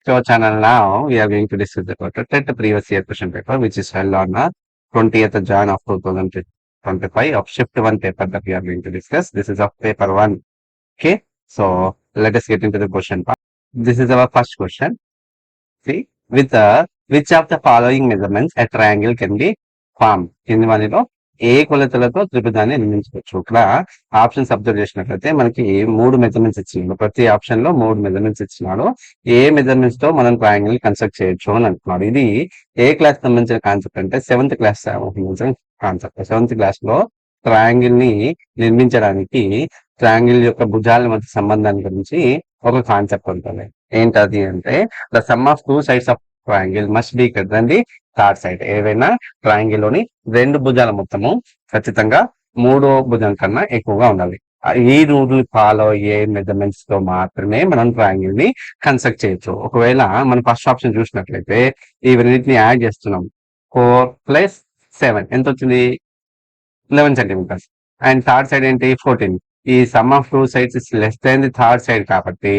to our channel now. We are going to discuss about the 10th previous year question paper, which is held on 20th Jan of 2025 of Shift 1 paper that we are going to discuss. This is of paper 1. Okay, so let us get into the question part. This is our first question. See, with which of the following measurements a triangle can be formed? కింది మనలో ఏ కొలతలతో త్రిభుజాన్ని నిర్మించవచ్చు? ఇక్కడ options observe చేసినట్లయితే మనకి 3 measurements ఇచ్చినాడు. ప్రతి ఆప్షన్ లో 3 మెజర్మెంట్స్ ఇచ్చినాడు. ఏ మెజర్మెంట్స్ తో మనం ట్రయాంగిల్ కన్స్ట్రక్ట్ చేయొచ్చు అని అంటున్నాడు. ఇది ఏ క్లాస్ సంబంధించిన కాన్సెప్ట్ అంటే 7th క్లాస్ సంబంధించిన కాన్సెప్ట్. 7th క్లాస్ లో ట్రయాంగిల్ ని నిర్మించడానికి ట్రయాంగిల్ యొక్క భుజాల మధ్య సంబంధాన్ని గురించి ఒక కాన్సెప్ట్ ఉంటుంది. ఏంటది అంటే the sum of two sides of triangle must be greater than the third side. ఏవైనా ట్రయాంగిల్ లోని 2 భుజాల మొత్తము ఖచ్చితంగా 3వ భుజం కన్నా ఎక్కువగా ఉండాలి. ఈ రూల్ ఫాలో అయ్యే మెజర్మెంట్స్ తో మాత్రమే మనం ట్రయాంగిల్ ని కన్స్ట్రక్ట్ చేయొచ్చు. ఒకవేళ మనం ఫస్ట్ ఆప్షన్ చూసినట్లయితే ఈ రెండింటిని యాడ్ చేస్తున్నాం. 4 + 7 ఎంత వచ్చింది? 11 సెంటీమీటర్స్. అండ్ థర్డ్ సైడ్ ఏంటి? 14. ఈ sum of two sides is less than the third side కాబట్టి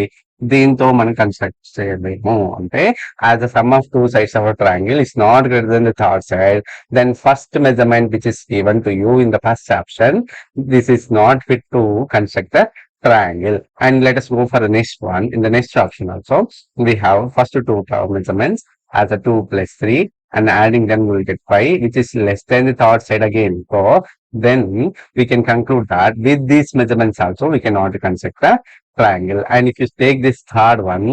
దీంతో మనం కన్స్ట్రక్ట్ చేయలేము. అంటే as the sum of two sides of triangle is not greater than the third side, then first measurement which is given to you in the first option, this is not fit to construct the triangle. And let us go for the next one. In the next option also we have first two measurements as a 2 + 3, and adding them we will get 5, which is less than the third side again. So then we can conclude that with these measurements also we cannot construct a triangle. And if you take this third one,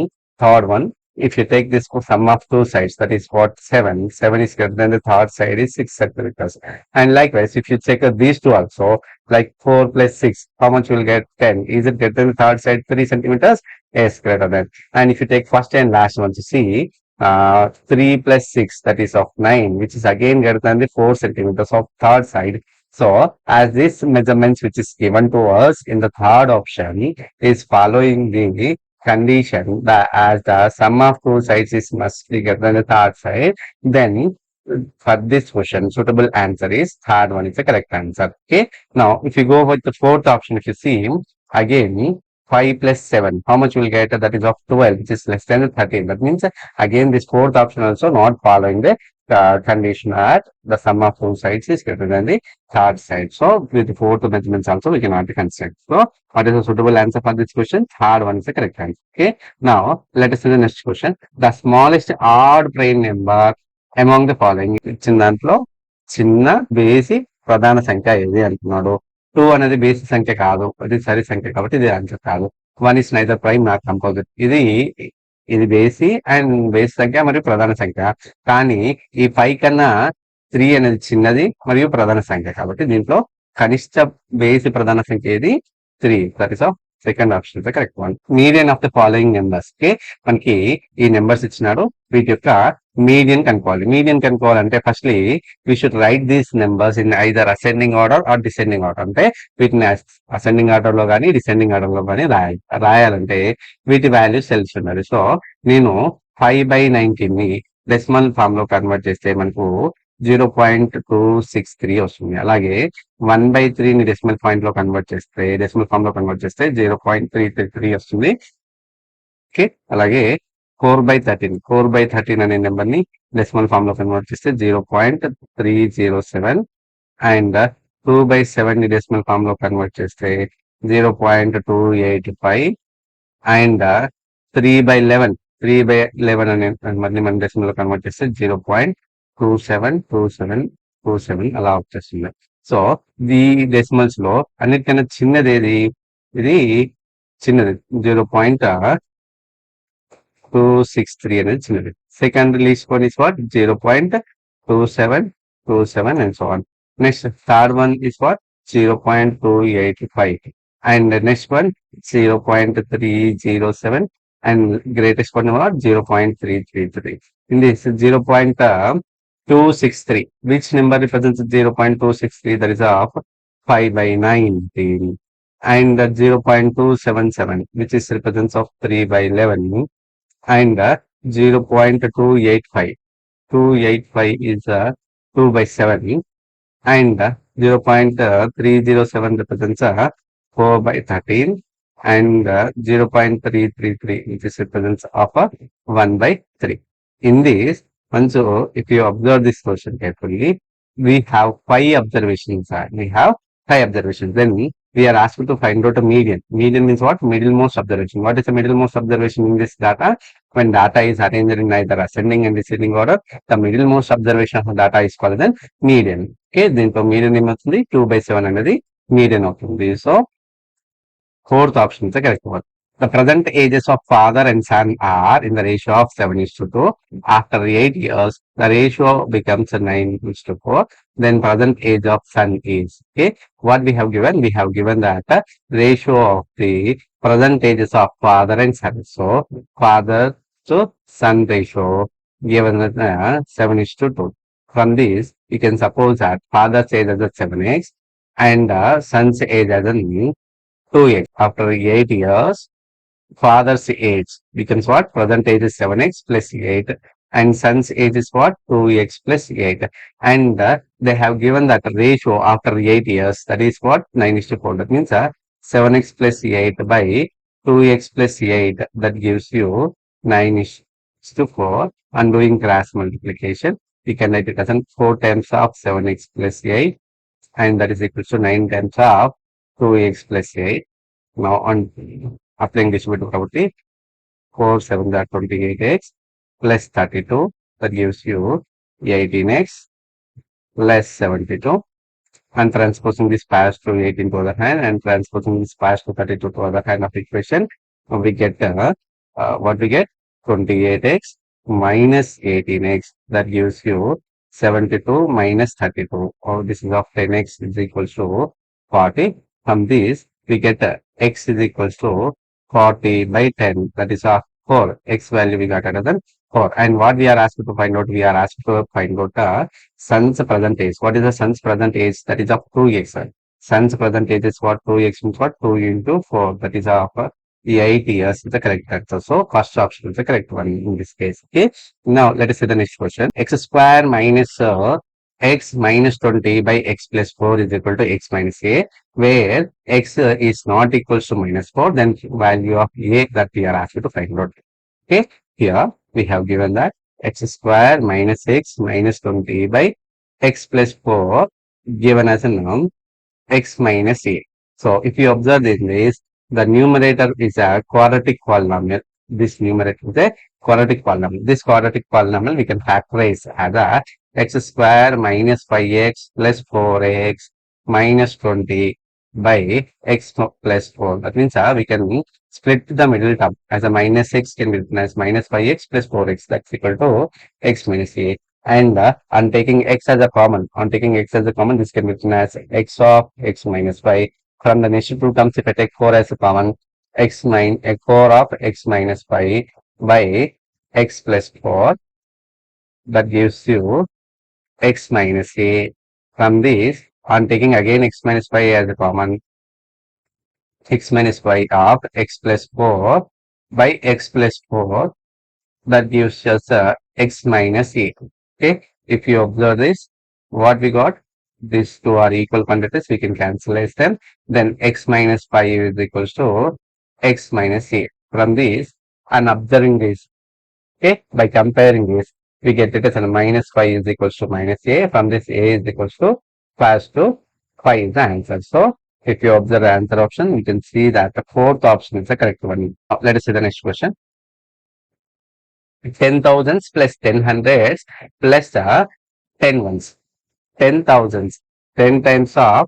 if you take this sum of two sides, that is what 7 is greater than the third side is 6 centimeters. And likewise, if you check these two also, like 4 + 6, how much you will get? 10. Is it greater than the third side 3 centimeters? Yes, greater than. And if you take first and last one to see, 3 + 6, that is of 9, which is again greater than the 4 centimeters of third side. So as this measurements which is given to us in the third option is following the condition that as the sum of two sides is must be greater than the third side, then for this question suitable answer is third one is the correct answer. Okay, now if you go with the fourth option, if you see again 5 + 7, how much you will get? That is of 12, which is less than the 13. That means again this fourth option also not following the condition at the sum of two sides is greater than the third side. So with the fourth measurements also we cannot construct. So what is the suitable answer for this question? Third one is the correct answer. Okay, now let us see the next question. The smallest odd prime number among the following. ఇచ్చిన దాంట్లో చిన్న బేసి ప్రధాన సంఖ్య ఏది అంటున్నాడు. 2 అనేది బేసి సంఖ్య కాదు, అది సరి సంఖ్య కాబట్టి ఇది ఆన్సర్ కాదు. 1 is neither prime nor composite. ఇది బేసి అండ్ బేసి సంఖ్య మరియు ప్రధాన సంఖ్య. కానీ ఈ 5 కన్నా 3 అనేది చిన్నది మరియు ప్రధాన సంఖ్య కాబట్టి దీంట్లో కనిష్ట బేసి ప్రధాన సంఖ్య ఏది? 3. That is of second option the correct one. Median of the following numbers కి మనకి ఈ నెంబర్స్ ఇచ్చినాడు. వీటి యొక్క మీడియన్ కనుక్కోవాలి. మీడియన్ కనుక్కోవాలంటే firstly we should write these numbers in either ascending order or descending order. అంటే వీటిని అసెండింగ్ ఆర్డర్ లో కానీ డిసెండింగ్ ఆర్డర్ లో కానీ రాయాలంటే వీటి వాల్యూస్ తెలిసి ఉండాలి. సో నేను 5/19 ని డెసిమల్ ఫామ్ లో కన్వర్ట్ చేస్తే మనకు 0.263 వస్తుంది. అలాగే 1/3 ని డెసిమల్ పాయింట్ లో కన్వర్ట్ చేస్తే డెసిమల్ ఫామ్ లో కన్వర్ట్ చేస్తే 0.333 వస్తుంది. ఓకే, అలాగే 4/13 అనే నెంబర్ ని డెసిమల్ ఫామ్ లో కన్వర్ట్ చేస్తే 0.307, అండ్ 2/7 ని డెసిమల్ ఫామ్ లో కన్వర్ట్ చేస్తే 0.285, అండ్ 3/11 అనే నెంబర్ ని మనం డెసిమల్ లో కన్వర్ట్ చేస్తే 0.272727 అలా వచ్చేస్తుంది. సో ఈ డెసిమల్స్ లో అన్నిటికన్నా చిన్నది ఏది? ఇది చిన్నది 0.263 అనేది చిన్నది. Second least one is what? 0.2727 and so on. Next third one is what? 0.285, and next one 0.307, and greatest one what? 0.333. In this 0.263, which number represents 0.263? That is of 5/19, and 0.277, which is represents of 3/11, and 0.285 is 2/7, and 0.307 represents 4/13, and 0.333, which is represents of a 1 by 3. In this, also, if you observe this question carefully, we have 5 observations. We have 5 observations. Then we are asked to find out a median. Median means what? Middlemost observation. What is the middlemost observation in this data? When data is arranged in either ascending and descending order, the middlemost observation of the data is called as median. Okay, then median ఏమవుతుంది 2/7 అనేది median అవుతుంది. So fourth option is the correct one. The present ages of father and son are in the ratio of 7:2. After 8 years, the ratio becomes 9:4. Then present age of son is, okay, what we have given? We have given that ratio of the present ages of father and son. So father to son ratio given as 7:2. From this, you can suppose that father's age as a 7x and son's age as a 2x. After 8 years, father's age becomes what? Present age is 7x plus 8 and son's age is what? 2x plus 8. And they have given that ratio after 8 years, that is what? 9:4. That means 7x plus 8 by 2x plus 8, that gives you 9:4. And doing cross multiplication, we can write it as 4 times of 7x plus 8 and that is equal to 9 times of 2x plus 8. Now on applying distributive property, 4 7 are 28x plus 32, that gives you 18x plus 72. And transposing this past to 18 to other hand and transposing this past to 32 to other hand of equation, we get what we get? 28x minus 18x, that gives you 72 minus 32. Or this is of 10x is equals to 40. From this, we get x is equals to 40 by 10, that is 4. X value we got another 4. And what we are asked to find out? We are asked to find out son's present age. What is the son's present age? That is of 2x. Son's present age is what? 2x means what? 2 into 4. That is of 8 years is the correct answer. So first option is the correct one in this case. Okay. Now let us see the next question. X square minus x minus 20 by x plus 4 is equal to x minus a, where x is not equals to minus 4, then value of a that we are asked to find out. Okay. Here we have given that x square minus x minus 20 by x plus 4 given as a norm x minus a. So if you observe in this, the numerator is a quadratic polynomial. This numerator is a quadratic polynomial. This quadratic polynomial we can factorize as a x square minus 5x plus 4x minus 20 by x plus 4. That means we can split the middle term as a minus x can be written as minus 5x plus 4x. That's equal to x minus a. And on taking x as a common, this can be written as x of x minus 5. From the next two terms, if I take 4 as a common, 4 of x minus 5 by x plus 4, that gives you x minus a. From this, on taking again x minus 5 as a common, x minus 5 of x plus 4 by x plus 4, that gives us x minus a. Okay, if you observe this, what we got? These two are equal quantities, we can cancelize them. Then x minus 5 is equals to x minus a. From this, and observing this, okay, by comparing this, we get it as a minus 5 is equals to minus a. From this, a is equals to plus to 5 is the answer. So if you observe the answer option, you can see that the fourth option is the correct one. Now, let us see the next question. 10,000s plus 10 hundreds plus 10 ones. 10,000s, 10 times of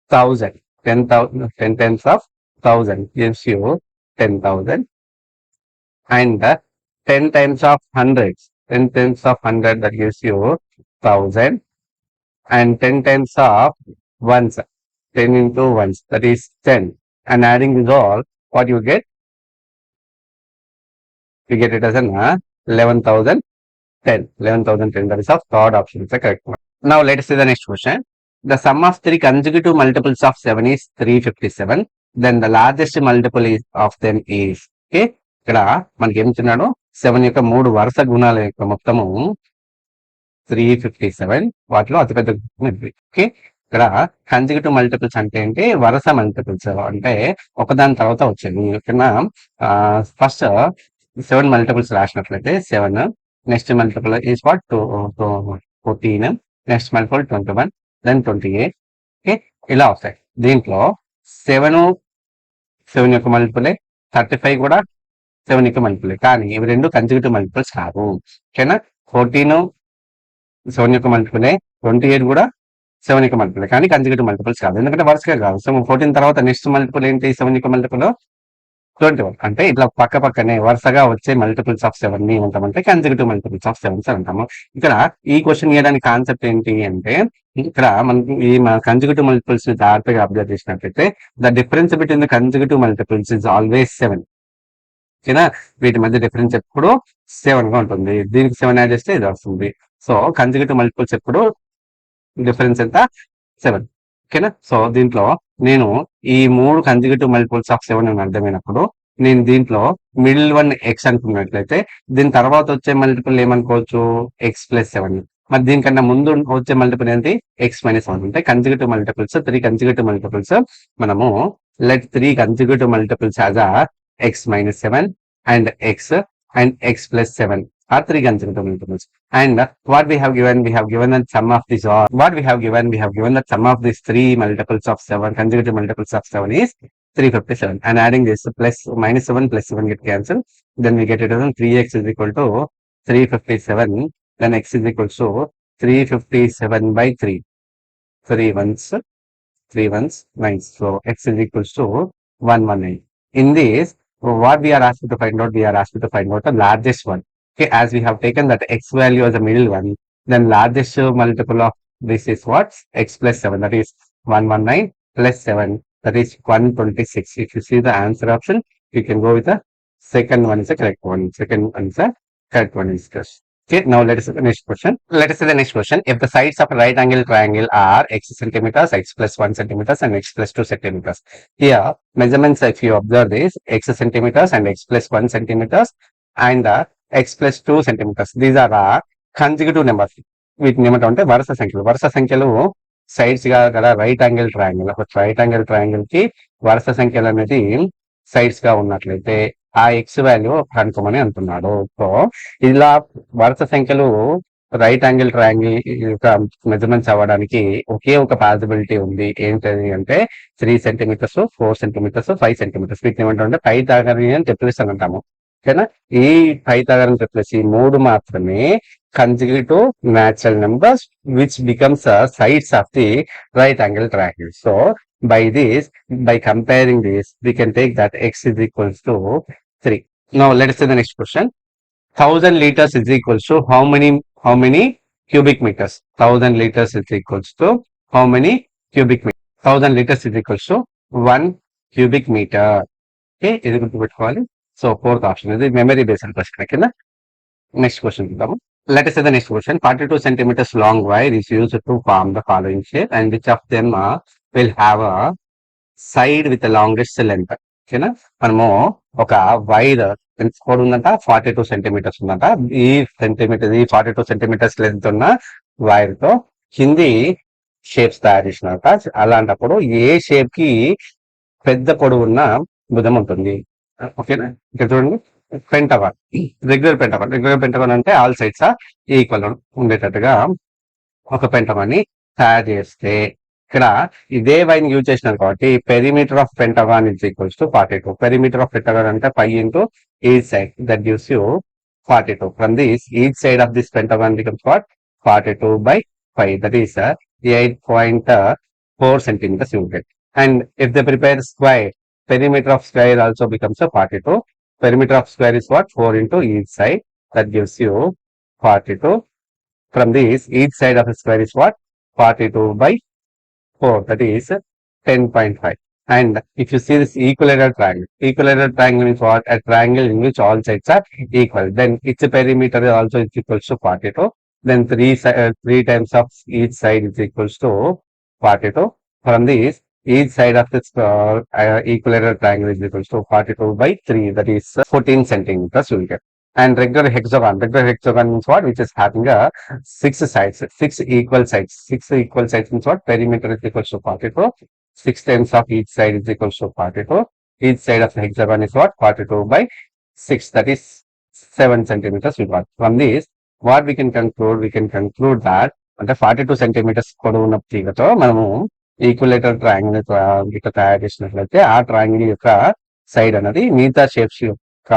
1,000, 10,000, 10 times of 1,000 gives you 10,000. And 10 times of hundreds, 10 times of 100, that gives you 1,000. And 10 times of ones, 10 into ones, that is 10. And adding this all, what you get? We get it as an 11,010. 11,010, that is of third option, is the correct one. Now let us see the next question. The sum of 3 consecutive multiples of 7 is 357. Then the largest multiple of them is, okay, ఇక్కడ మనకి ఏం ఇచ్చినాడు? 7 యొక్క 3 వరుస గుణాల యొక్క మొత్తము 357. వాటిలో అతిపెద్ద గుణం ఇది. ఓకే, ఇక్కడ కన్సిక్యూటివ్ మల్టిపుల్స్ అంటే ఏంటి, వరుస మల్టిపుల్స్ అంటే ఒకదాని తర్వాత వచ్చేది. ఇక్కడ ఫస్ట్ 7 మల్టిపుల్స్ రాసినట్లయితే 7, next multiple is what 14, next multiple 21, then 28. Okay, ఇలా వస్తాయి. దీంట్లో 7 యొక్క మల్టిపులే, 35 కూడా 7 యొక్క మల్టిపులే, కానీ ఇవి రెండు కన్సిక్యూటివ్ మల్టిపుల్స్ కాదు. ఓకేనా, 14 7 యొక్క మల్టిపులే, 28 కూడా 7 యొక్క మల్టిపులే, కానీ కన్సిక్యూటివ్ మల్టిపుల్స్ కాదు, ఎందుకంటే వరుసగా కాదు. సో 14 తర్వాత నెక్స్ట్ మల్టిపుల్ ఏంటి, 7 యొక్క మల్టిపుల్ 21. అంటే ఇట్లా పక్క పక్కనే వరుసగా వచ్చే మల్టిపుల్స్ ఆఫ్ 7 ని ఏమంటామంటే కన్సిక్యూటివ్ మల్టిపుల్స్ ఆఫ్ 7 అంటాము. ఇక్కడ ఈ క్వశ్చన్ ఇవ్వడానికి కాన్సెప్ట్ ఏంటి అంటే, ఇక్కడ మనకి ఈ కన్సిక్యూటివ్ మల్టిపుల్స్ ని జాగ్రత్తగా అబ్జర్వ్ చేసినట్లయితే the difference between the consecutive multiples is always 7. ఓకేనా, వీటి మధ్య డిఫరెన్స్ ఎప్పుడు 7 గా ఉంటుంది. దీనికి 7 యాడ్ చేస్తే ఇది వస్తుంది. సో కన్సిక్యూటివ్ మల్టిపుల్స్ ఎప్పుడు డిఫరెన్స్ ఎంత, 7. ఓకేనా, సో దీంట్లో నేను ఈ 3 కన్సిక్యూటివ్ మల్టిపుల్స్ ఆఫ్ 7 అని అర్థమైనప్పుడు నేను దీంట్లో మిడిల్ వన్ ఎక్స్ అనుకున్నట్లయితే దీని తర్వాత వచ్చే మల్టిపుల్ ఏమనుకోవచ్చు, x+7. మరి దీనికన్నా ముందు వచ్చే మల్టిపుల్ ఏంటి, x-1. అంటే కన్సిక్యూటివ్ మల్టిపుల్స్ 3 కన్సిక్యూటివ్ మల్టిపుల్స్. మనము let 3 consecutive multiples as a x-7 and x and x+7 are 3 consecutive multiples. And what we have given the sum of these, or what we have given the sum of these 3 multiples of 7 consecutive multiples of 7 is 357. And adding this plus -7 plus 7 get cancelled, then we get it as 3x is equal to 357. Then x is equal to 357 by 3. 3 ones 9. So x is equal to 118. In this, what we are asked to find out, the largest one. Okay, as we have taken that x value as a middle one, then largest multiple of this is what, x+7, that is 119 plus 7, that is 126. If you see the answer option, you can go with the second one is the correct one. Okay, now let us see the next question. If the sides of a right angle triangle are x centimeters, x+1 centimeters, and x+2 centimeters. Here, measurements, if you observe this, x centimeters and x+1 centimeters and x+2 centimeters. These are consecutive numbers. వీటిని ఏమంటామంటే వరుస సంఖ్యలు sides గా గల right angle triangle కి వరుస సంఖ్యలు అనేది సైడ్స్ గా ఉన్నట్లయితే ఆ ఎక్స్ వాల్యూ కనుక్కోమని అంటున్నాడు. సో ఇలా వరుస సంఖ్యలు రైట్ యాంగిల్ ట్రయాంగిల్ యొక్క మెజర్మెంట్స్ అవ్వడానికి ఒకే ఒక పాసిబిలిటీ ఉంది. ఏంటది అంటే 3 సెంటీమీటర్స్, 4 సెంటీమీటర్స్, 5 సెంటీమీటర్స్. వీటిని ఏమంటామంటే పైథాగోరియన్ ట్రిప్లెస్ అని అంటాము. ఓకేనా, ఈ పైథాగోరియన్ ట్రిప్లెస్ ఈ 3 మాత్రమే consecutive natural numbers which becomes sides of the right angle triangle. So by comparing this, we can take that x is equals to 3. Now let us see the next question. 1000 liters is equals to how many cubic meters? 1000 liters is equals to how many cubic meters? 1000 liters is equals to 1 cubic meter. Okay, ఇది గుర్తుపెట్టుకోవాలి. So 4th option ఇది memory based question కింద. Next question చూద్దాము. Let us say the next question. 42 centimeters long wire is used to form the following shape, and which of them will have a side with the longest length? ఓకేనా, మనము ఒక wire ఎంత ఉందంట, 42 centimetres ఉందంట. ఈ 42 centimetres length ఉన్న wire తో కింది షేప్స్ తయారు చేసినాక, అలాంటప్పుడు ఏ షేప్ కి పెద్ద పొడవు ఉన్న భుజం ఉంటుంది. ఓకేనా, ఇక్కడ చూడండి, పెంటగాన్, రెగ్యులర్ పెంటగాన్ అంటే ఆల్ సైడ్స్ ఈక్వల్ ఉండేటట్టుగా ఒక పెంటగాన్ ని తయారు చేస్తే, ఇక్కడ ఇదే వైన్ యూజ్ చేసినారు కాబట్టి perimeter of pentagon is equals to 42. Perimeter of pentagon అంటే 5 into each side, that gives you 42. From this, each side of this pentagon becomes what, 42 by 5, that is 8.4 centimeters you get. And if they prepare square, perimeter of square also becomes a 42. Perimeter of square is what, 4 into each side, that gives you 42. From this, each side of the square is what, 42 by 4, that is 10.5. And if you see this equilateral triangle means what, a triangle in which all sides are equal, then its perimeter also is equals to 42. Then 3 times of each side is equals to 42. From this, each side of this equilateral triangle is equals to 42 by 3, that is 14 centimeters you will get. And regular hexagon means what? Which is having a 6 sides, 6 equal sides. 6 equal sides means what? Perimeter is equal to 42. 6 times of each side is equal to 42. Each side of the hexagon is what? 42 by 6. That is 7 centimeters we got. From this, what we can conclude? We can conclude that అంటే 42 centimetres పొడవు ఉన్న తీగతో మనము ఈక్వలేటర్ triangle ఇట్లా తయారు చేసినట్లయితే ఆ triangle యొక్క side అనేది మిగతా షేప్స్ యొక్క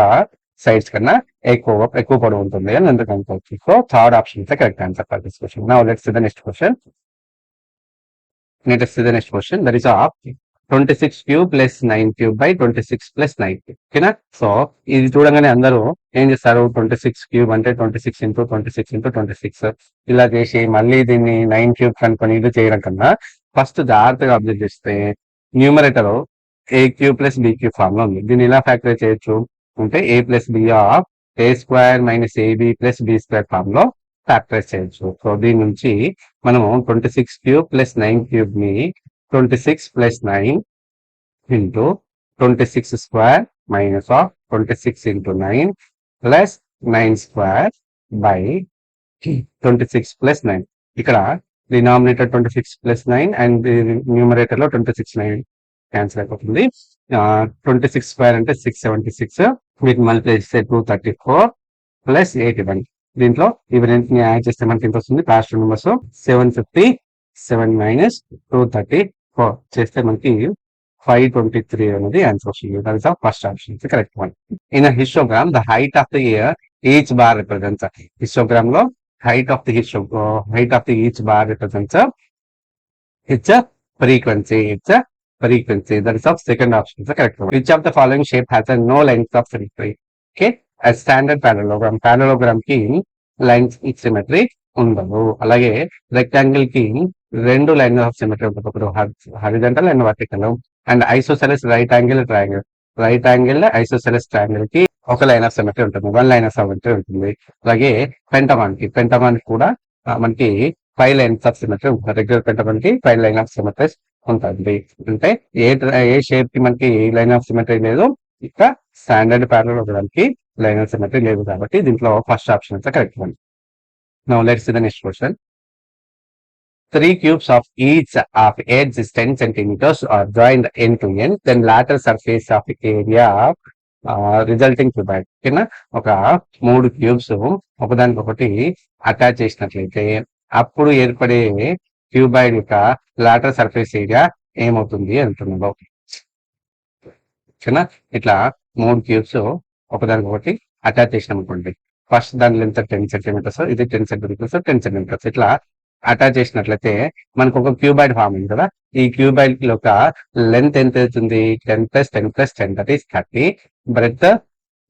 సైడ్స్ కన్నా ఎక్కువ పొడవు ఉంటుంది అని ఎందుకు అనుకోవచ్చు. So third option is correct answer for this question. Now let's see the next question. That is of 26 cube plus 9 cube by 26 plus 9 cube. ఓకేనా? సో ఇది చూడగానే అందరూ ఏం చేస్తారు? 26 క్యూబ్ అంటే 26 ఇంటూ 26 ఇంటూ 26 ఇలా చేసి మళ్ళీ దీన్ని 9 క్యూబ్ కనుకొని ఇది చేయడం కన్నా ఫస్ట్ జాగ్రత్తగా అబ్జర్వ్ చేస్తే numerator a cube plus b cube form లో ఉంది. దీన్ని ఎలా ఫ్యాక్టరైజ్ చేయొచ్చు అంటే a plus b of a square minus a b plus b square form లో ఫ్యాక్టరైజ్ చేయొచ్చు. సో దీని నుంచి మనము 26 క్యూబ్ ప్లస్ 9 క్యూబ్ ని 26 plus 9 into 26 square minus of 26 into 9 plus 9 square by 26 plus 9. ఇక్కడ denominator 26 plus 9 and numerator లో 26 9 cancel అయిపోతుంది. 26 square అంటే 676. వీటిని మల్టిప్లై చేస్తే 234 ప్లస్ 81. దీంట్లో ఇవి రెండింటిని యాడ్ చేస్తే మనకి ఎంత వస్తుంది? లాస్ట్ నెంబర్స్ 757 మైనస్ 234 చేస్తే మనకి 523 అనేది ఆన్సర్ వస్తుంది. That is the first option, correct one. In histogram the height of the year each bar represents. Histogram లో height of the each bar represents its frequency. That is of second option is the correct one. Which of the following shape has a no length of symmetry? Okay, a standard parallelogram కి lines symmetry ఉండదు. అలాగే rectangle కి 2 lines of symmetry ఉంటుంది, ఒకటి horizontal and vertical. And isosceles right angle isosceles triangle కి ఒక line of symmetry ఉంటుంది, 1 line of symmetry ఉంటుంది. అలాగే పెంటగాన్ కూడా మనకి 5 లైన్స్ ఆఫ్ సిమెట్రీ ఉంటుంది. రెగ్యులర్ పెంటగాన్ కి 5 లైన్ ఆఫ్ సిమెట్రీ ఉంటుంది. అంటే ఏ షేప్ కి మనకి లైన్ ఆఫ్ సిమెట్రీ లేదు, ఇక్కడ స్టాండర్డ్ ప్యారలలోగ్రామ్ కి లైన్ ఆఫ్ సిమెట్రీ లేదు కాబట్టి దీంట్లో first option is correct one. Now let's see the next question. 3 cubes of each of edge is 10 centimeters are joined end to end, then lateral surface of area resulting cuboid. ఓకేనా? ఒక 3 cubes ఒకదానికొకటి attach చేసినట్లయితే అప్పుడు ఏర్పడే cuboid యొక్క lateral surface area ఏమవుతుంది అంటున్నాడు. ఓకేనా? ఇట్లా 3 క్యూబ్స్ ఒకదానికొకటి అటాచ్ చేసినాం అనుకోండి. ఫస్ట్ దాని లెంత్ 10 సెంటీమీటర్స్, ఇది 10 సెంటీమీటర్స్, 10 సెంటీమీటర్స్ ఇట్లా అటాచ్ చేసినట్లయితే మనకు ఒక క్యూబాయిడ్ ఫామ్ ఉంది కదా. ఈ క్యూబాయిడ్ యొక్క లెంత్ ఎంత అవుతుంది? 10 + 10 + 10 దట్ ఈస్ 30. బ్రెడ్త్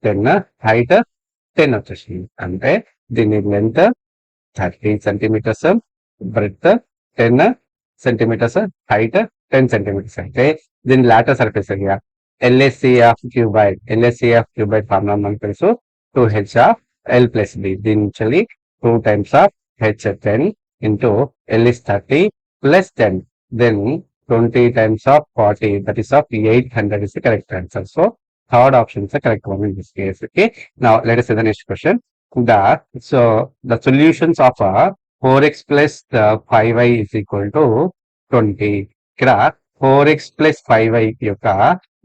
10, హైట్ 10 వచ్చేసింది. అంటే దీని length 30 centimetres, breadth 10 centimetres, height 10 centimetres. అయితే దీని lateral surface area LSC of cuboid formula మనకు తెలుసు 2H ఆఫ్ L + B. దీని నుంచి 2 times of H10 into L is 30 plus 10, then 20 times of 40, that is of 800 is the correct answer. So third option is the correct one in this case. Okay, now let us see the next question. The solutions of 4x plus 5y is equal to 20. ఇక్కడ 4x plus 5y యొక్క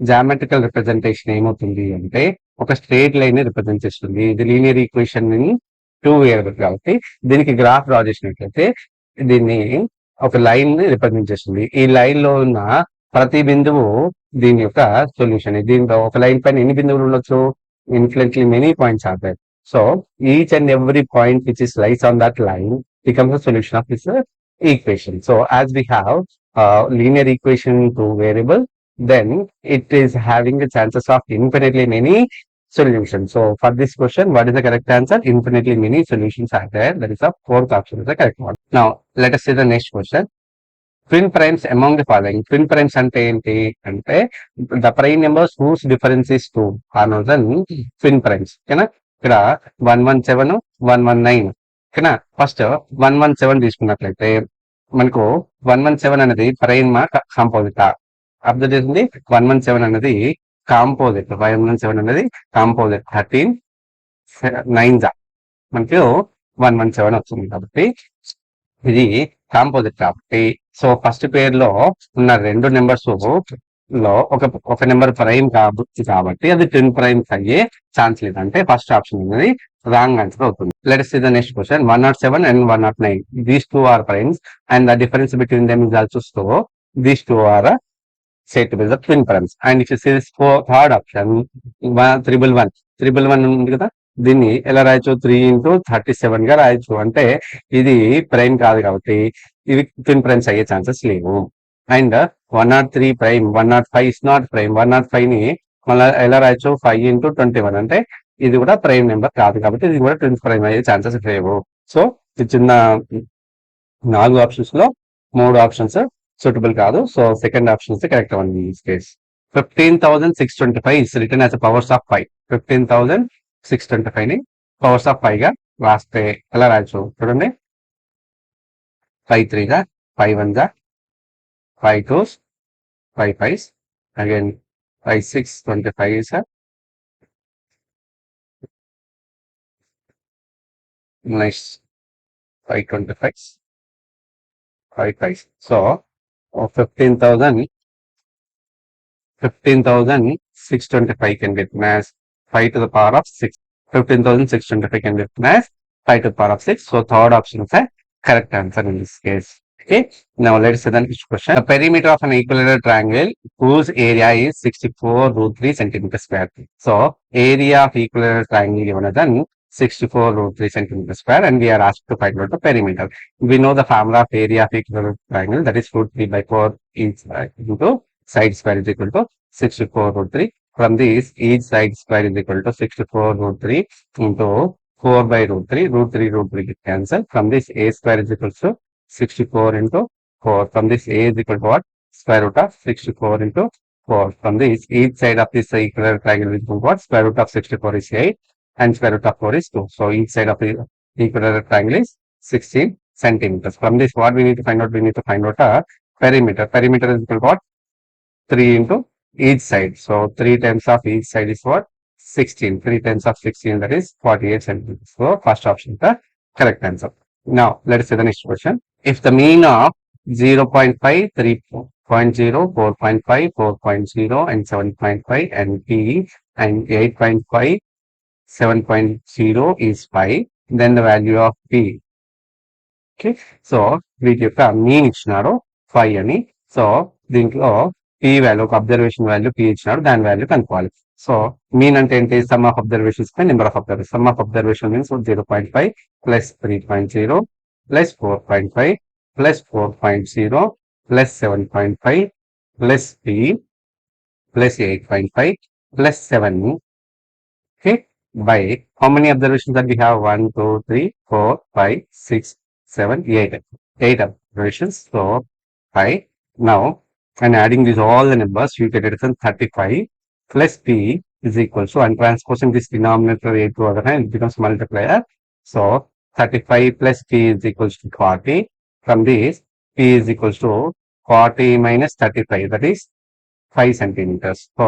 geometrical representation ఏమవుతుంది అంటే ఒక straight line represent చేస్తుంది. ఇది linear equation 2 variable కాబట్టి దీనికి graph draw చేసినట్లయితే దీన్ని ఒక లైన్ ని రిప్రజెంట్ చేస్తుంది. ఈ లైన్ లో ఉన్న ప్రతి బిందువు దీని యొక్క సొల్యూషన్. దీంట్లో ఒక లైన్ పైన ఎన్ని బిందువులు ఉండొచ్చు? Infinitely many points are there. So each and every point which is lies on that line becomes the solution of this equation. So as we have linear equation 2 variable, then it is having the chances of infinitely many solutions. So for this question, what is the correct answer? Infinitely many solutions are there. That is the fourth option is the correct one. Now let us see the next question. Twin primes among the following. Twin primes ante enti ante the prime numbers whose difference is 2 are known as twin primes. Okay, ikkada 117 119. ఓకేనా? First 117 తీసుకున్నట్లయితే మనకు 117 అనేది prime composite. Observe చేసింది 117 అనేది composite. 117 అనేది composite. 13 9 మనకి 117 వస్తుంది. కాబట్టి ఇది కాంపోజిట్ కాబట్టి సో ఫస్ట్ పేర్ లో ఉన్న రెండు నెంబర్స్ లో ఒక నెంబర్ ప్రైమ్ కాబట్టి అది ట్విన్ ప్రైమ్స్ అయ్యే ఛాన్స్ లేదు. అంటే ఫస్ట్ ఆప్షన్ అనేది రాంగ్ ఆన్సర్ అవుతుంది. Let's see the next question. 107 and 109 these two are primes and the difference between them is also so these two are said to be the twin primes. And if you see this third option 111 ఉంది కదా, దీన్ని ఎలా రాయొచ్చు 3 into 37 గా రాయొచ్చు. అంటే ఇది prime కాదు కాబట్టి ఇవి ట్విన్ ప్రైమ్స్ అయ్యే ఛాన్సెస్ లేవు. And 103 prime 105 is not prime. 105 ని మళ్ళీ ఎలా రాయొచ్చు 5 into 21 అంటే ఇది కూడా ప్రైమ్ నెంబర్ కాదు కాబట్టి ఇది కూడా ట్విన్ ప్రైమ్ అయ్యే ఛాన్సెస్ లేవు. సో ఇది చిన్న 4 ఆప్షన్స్ లో 3 ఆప్షన్స్ suitable కాదు. So second option is correct one in this case. 15,625 is written as a powers of 5. 15,625 ని పవర్స్ ఆఫ్ 5 గా రాస్తే ఎలా రాయొచ్చు చూడండి. 5 3 గా 5 1 గా 5 2s 5 5s again 5 6 25 is nice 5 25 5 5. So 15,625 can be written as 5 to the power of 6. 15,625 can be written as 5 to the power of 6. So third option is the correct answer in this case. Okay. Now let's see the next question. The perimeter of an equilateral triangle whose area is 64√3 centimeter square. So area of equilateral triangle given as 64√3 centimeter square and we are asked to find out the perimeter. We know the formula of area of equilateral triangle, that is √3/4 each side into side square is equal to 64√3. From this each side square is equal to 64√3 into 4/√3. √3 get cancel. From this a square is equal to 64 into 4. From this a is equal to what? Square root of 64 into 4. From this each side of this equilateral triangle is equal to what? Square root of 64 is 8 and square root of 4 is 2. So each side of the equilateral triangle is 16 centimeters. From this what we need to find out? We need to find out a perimeter. Perimeter is equal to what? 3 into each side. So 3 times of each side is what? 16. 3 times of 16, that is 48 centimeters. So first option is the correct answer. Now let's see the next question. If the mean of 0.5, 3.0, 4.5, 4.0 and 7.5 and P and 8.5, 7.0 is 5, then the value of P. Okay. So వీటి యొక్క mean ఇచ్చినాడు 5 అని. So దీంట్లో P value ఒక observation value P ఇచ్చినాడు, దాని value కనుక్కోవాలి. So mean అంటే ఏంటి? Some of observations by number of observation. Some of observation means 0.5 plus 3.0 plus 4.5 plus 4.0 plus 7.5 plus P plus 8.5 plus 7. Okay. By how many observations that we have? 1 2 3 4 5 6 7 8. 8 observations. So 5. Now and adding these all the numbers you get it as 35 plus P is equal to, and transposing this denominator a to other hand, it becomes multiplier. So 35 plus P is equals to 40. From this P is equals to 40 minus 35, that is 5 centimeters. So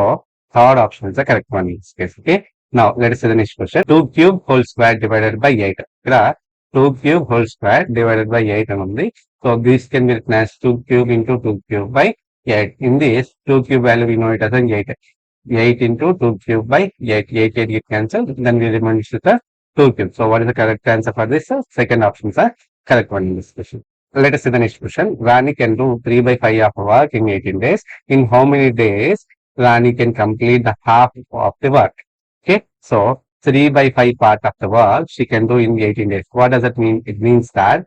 third option is the correct one in this case. Okay. Now let us see the next question. 2 cube whole square divided by 8. Here 2 cube whole square divided by 8 only. So this can be written as 2 cube into 2 cube by 8. In this 2 cube value we know it as 8. 8 into 2 cube by 8. 8 get cancelled. Then we remain with the 2 cube. So what is the correct answer for this? Second option is the correct one in this question. Let us see the next question. Rani can do 3/5 of work in 18 days. In how many days Rani can complete the half of the work? Okay. So 3/5 part of the work she can do in 18 days. What does that mean? It means that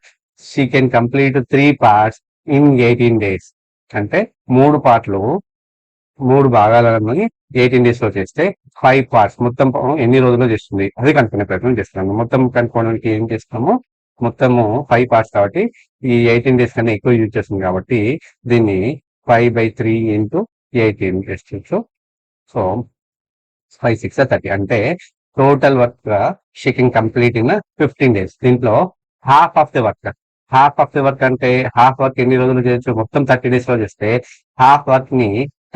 she can complete 3 parts in 18 days. అంటే 3 పార్ట్లు 3 భాగాలను 18 days లో చేస్తే 5 parts మొత్తం ఎన్ని రోజుల్లో చేస్తుంది అది కనుక్కునే ప్రయత్నం చేస్తున్నాము. మొత్తం కనుక్కోవడానికి ఏం చేస్తాము? మొత్తము 5 parts కాబట్టి ఈ 18 days కన్నా ఎక్కువ యూజ్ చేస్తుంది కాబట్టి దీన్ని 5/3 into 18 చేస్తూ. సో 5 6 30 అంటే total work she can complete in 15 days. దీంట్లో హాఫ్ ఆఫ్ ది వర్క్ అంటే హాఫ్ వర్క్ ఎన్ని రోజులు చేయొచ్చు? మొత్తం 30 days లో చేస్తే హాఫ్ వర్క్ ని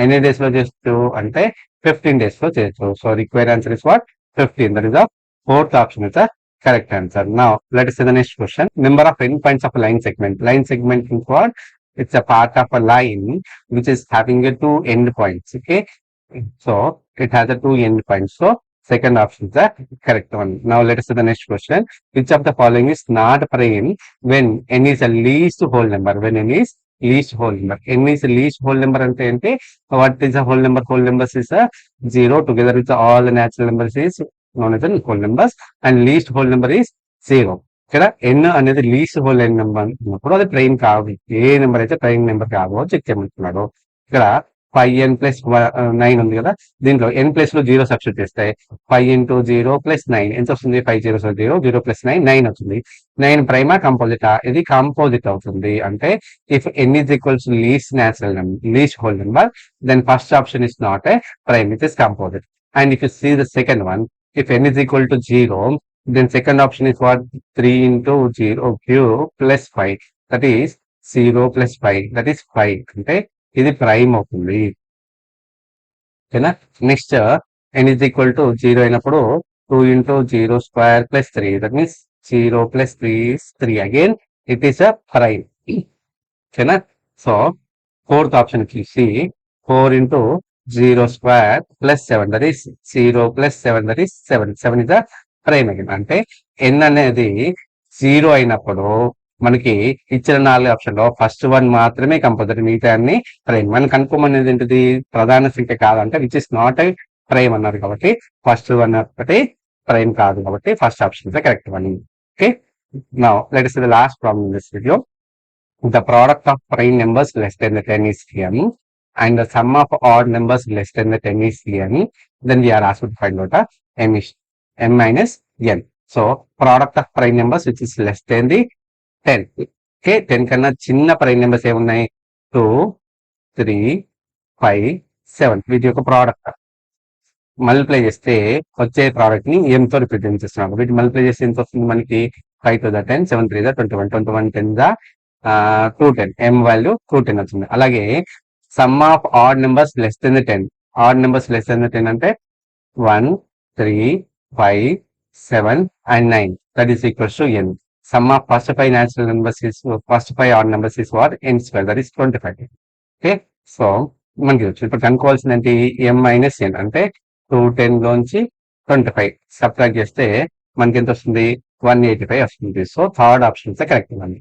ఎన్ని డేస్ లో చేయొచ్చు అంటే 15 days లో చేయొచ్చు. So require answer is what? 15. That is of Fourth option is the correct answer. Now, let us see the next question. Number of endpoints of a line segment. Line segment is what? It's a part of a line which is having a two endpoints. Okay. So, it has a two endpoints. So, second option is the correct one. Now, let us see the next question. Which of the following is not prime when n is a least whole number? When n is least whole number. N is a least whole number ante what is a whole number? Whole numbers is a 0 together with all the natural numbers is known as whole numbers, and least whole number is 0. ఇక్కడ n అనేది least whole number ఉన్నప్పుడు అది prime కాదు. ఏ number అయితే prime number కాదో check చేయమంటున్నాడు. ఇక్కడ 5n plus 9 ఉంది కదా, దీంట్లో n ప్లస్ లో 0 సబ్స్టిట్యూట్ చేస్తే 5 ఇంటూ 0 ప్లస్ 9 ఎంత వస్తుంది? 5 0 0 0 ప్లస్ 9 9 అవుతుంది. 9 ప్రైమా కంపోజిటా? ఇది కాంపోజిట్ అవుతుంది. అంటే if n is equals to least natural number, least whole number, then first option is not a prime, it is composite. And if you see the second one, if n is equal to 0, then second option is what? 3 into 0 cube plus 5, that is 0 plus 5, that is 5. అంటే ఇది prime అవుతుంది. ఓకేనా? Next n is equal to 0 అయినప్పుడు 2 into 0 square plus 3, that means 0 plus 3 is 3. Again, it is a prime. ఓకేనా? So fourth option if you see 4 into 0 square plus 7, that is 0 plus 7, that is 7. 7 is the prime again. అంటే n అనేది 0 అయినప్పుడు మనకి ఇచ్చిన 4 option లో first one మాత్రమే compulsory, మిగతా అన్ని ప్రైమ్. మనం కనుక్కోమనేది ఏంటిది? ప్రధాన సంఖ్య కాదంటే which is not a prime అన్నారు కాబట్టి ఫస్ట్ వన్ ఒకటి ప్రైమ్ కాదు కాబట్టి first option is the correct one. Okay, now let us see the last problem in this video. The product of prime numbers less than the 10 is n, and the sum of odd numbers less than the 10 is n. Then we are asked to find out m minus n. So, product of prime numbers which is less than the 10. Okay, 10 కన్నా చిన్న prime numbers ఏమున్నాయి? 2, 3, 5, 7. వీటి యొక్క product multiply చేస్తే వచ్చే product ని m తో represent చేస్తున్నాం. వీటి మల్టిప్లై చేస్తే ఎంత వస్తుంది మనకి? 5 to the 10, 7 3 the 21, 21 10 the 210, m value 210 వచ్చింది. అలాగే some of odd numbers less than the 10. Odd numbers less than the 10 అంటే 1, 3, 5, 7 and 9, that is equals to n. Sum of first 5 natural numbers is, first 5 odd numbers is what? n square, that is 25. Okay, so మనకి ఇప్పుడు కనుక్కోవాల్సింది ఏంటి? m minus n అంటే 210 లోంచి 25 subtract చేస్తే మనకి ఎంత వస్తుంది? 185 వస్తుంది. So third option is the correct one.